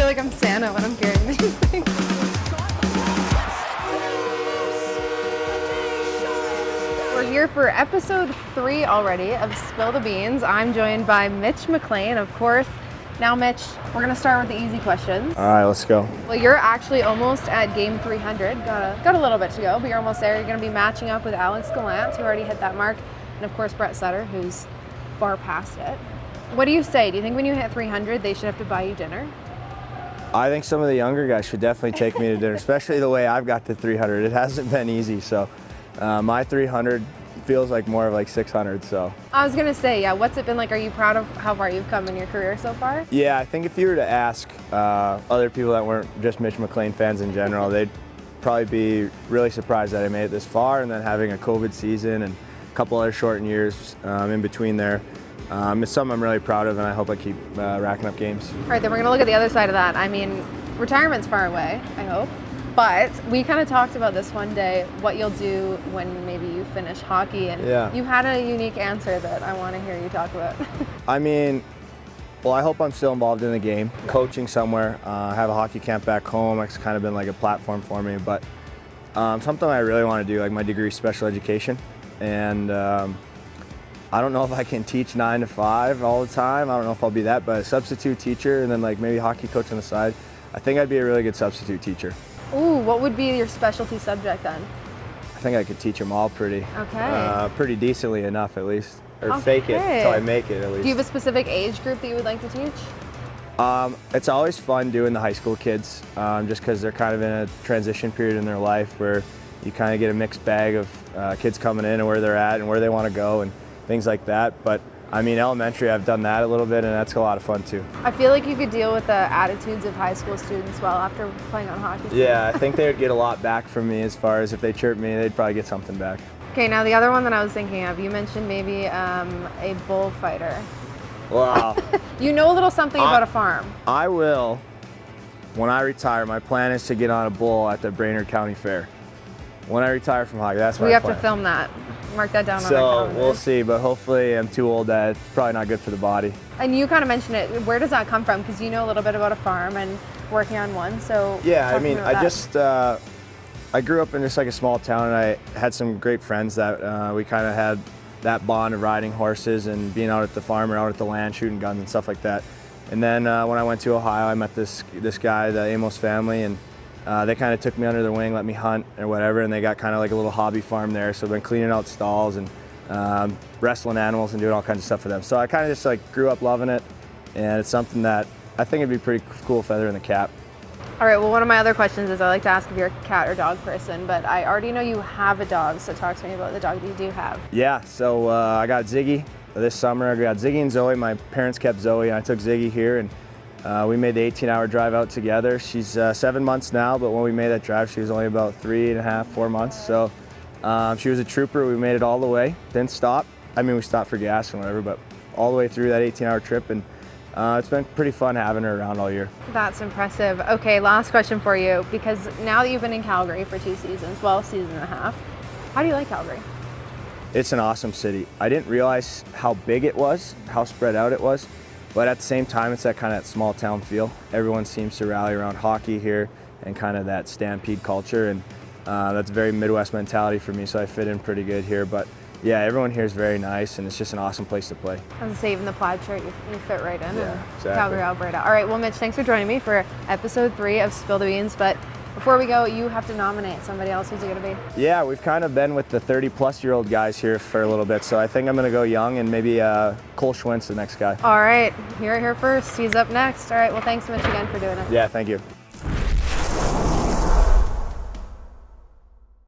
feel like I'm Santa when I'm carrying these things. We're here for episode 3 already of Spill the Beans. I'm joined by Mitch McLain, of course. Now, Mitch, we're going to start with the easy questions. All right, let's go. Well, you're actually almost at game 300. Got a little bit to go, but you're almost there. You're going to be matching up with Alex Gallant, who already hit that mark, and of course Brett Sutter, who's far past it. What do you say? Do you think when you hit 300, they should have to buy you dinner? I think some of the younger guys should definitely take me to dinner, especially the way I've got to 300. It hasn't been easy, so my 300 feels like more of like 600. So I was gonna say, yeah, what's it been like? Are you proud of how far you've come in your career so far? Yeah, I think if you were to ask other people that weren't just Mitch McLain fans in general, they'd probably be really surprised that I made it this far, and then having a COVID season and a couple other shortened years in between there. It's something I'm really proud of, and I hope I keep racking up games. All right, then we're gonna look at the other side of that. I mean, retirement's far away, I hope. But we kind of talked about this one day, what you'll do when maybe you finish hockey, and you had a unique answer that I want to hear you talk about. I mean, well, I hope I'm still involved in the game, coaching somewhere. I have a hockey camp back home. It's kind of been like a platform for me, but something I really want to do, like my degree is special education, and I don't know if I can teach 9 to 5 all the time. I don't know if I'll be that, but a substitute teacher and then like maybe hockey coach on the side. I think I'd be a really good substitute teacher. Ooh, what would be your specialty subject then? I think I could teach them all pretty decently enough at least, or fake it until I make it at least. Do you have a specific age group that you would like to teach? It's always fun doing the high school kids, just because they're kind of in a transition period in their life where you kind of get a mixed bag of kids coming in and where they're at and where they want to go and things like that. But I mean, elementary, I've done that a little bit, and that's a lot of fun too. I feel like you could deal with the attitudes of high school students well after playing on hockey team. Yeah, I think they would get a lot back from me as far as if they chirp me, they'd probably get something back. Okay, now the other one that I was thinking of, you mentioned maybe a bullfighter. Wow. You know a little something about a farm. I will. When I retire, my plan is to get on a bull at the Brainerd County Fair. When I retire from hockey, that's my plan. We have to film that. Mark that down on our calendar. So we'll see, but hopefully I'm too old that it's probably not good for the body. And you kind of mentioned it. Where does that come from? Because you know a little bit about a farm and working on one, so yeah, I mean, I grew up in just like a small town, and I had some great friends that we kind of had that bond of riding horses and being out at the farm or out at the land shooting guns and stuff like that. And then when I went to Ohio, I met this guy, the Amos family, and they kind of took me under their wing, let me hunt or whatever, and they got kind of like a little hobby farm there. So I've been cleaning out stalls and wrestling animals and doing all kinds of stuff for them. So I kind of just like grew up loving it, and it's something that I think it'd be a pretty cool feather in the cap. All right, well, one of my other questions is I like to ask if you're a cat or dog person, but I already know you have a dog, so talk to me about the dog that you do have. Yeah, so I got Ziggy this summer. I got Ziggy and Zoe. My parents kept Zoe, and I took Ziggy here, and we made the 18-hour drive out together. She's 7 months now, but when we made that drive, she was only about 3.5, 4 months. So she was a trooper. We made it all the way, didn't stop. I mean, we stopped for gas and whatever, but all the way through that 18-hour trip, and it's been pretty fun having her around all year. That's impressive. Okay, last question for you, because now that you've been in Calgary for 2 seasons, well, season and a half, how do you like Calgary? It's an awesome city. I didn't realize how big it was, how spread out it was. But at the same time, it's that kind of small town feel. Everyone seems to rally around hockey here and kind of that stampede culture. And that's a very Midwest mentality for me, so I fit in pretty good here. But yeah, everyone here is very nice, and it's just an awesome place to play. I was going to say, even the plaid shirt, you fit right in. Yeah, exactly. Calgary, Alberta. All right, well, Mitch, thanks for joining me for episode 3 of Spill the Beans. But before we go, you have to nominate somebody else. Who's it going to be? Yeah, we've kind of been with the 30-plus-year-old guys here for a little bit, so I think I'm going to go young, and maybe Cole Schwint's the next guy. All right, you're here first. He's up next. All right, well, thanks, Mitch, again for doing it. Yeah, thank you.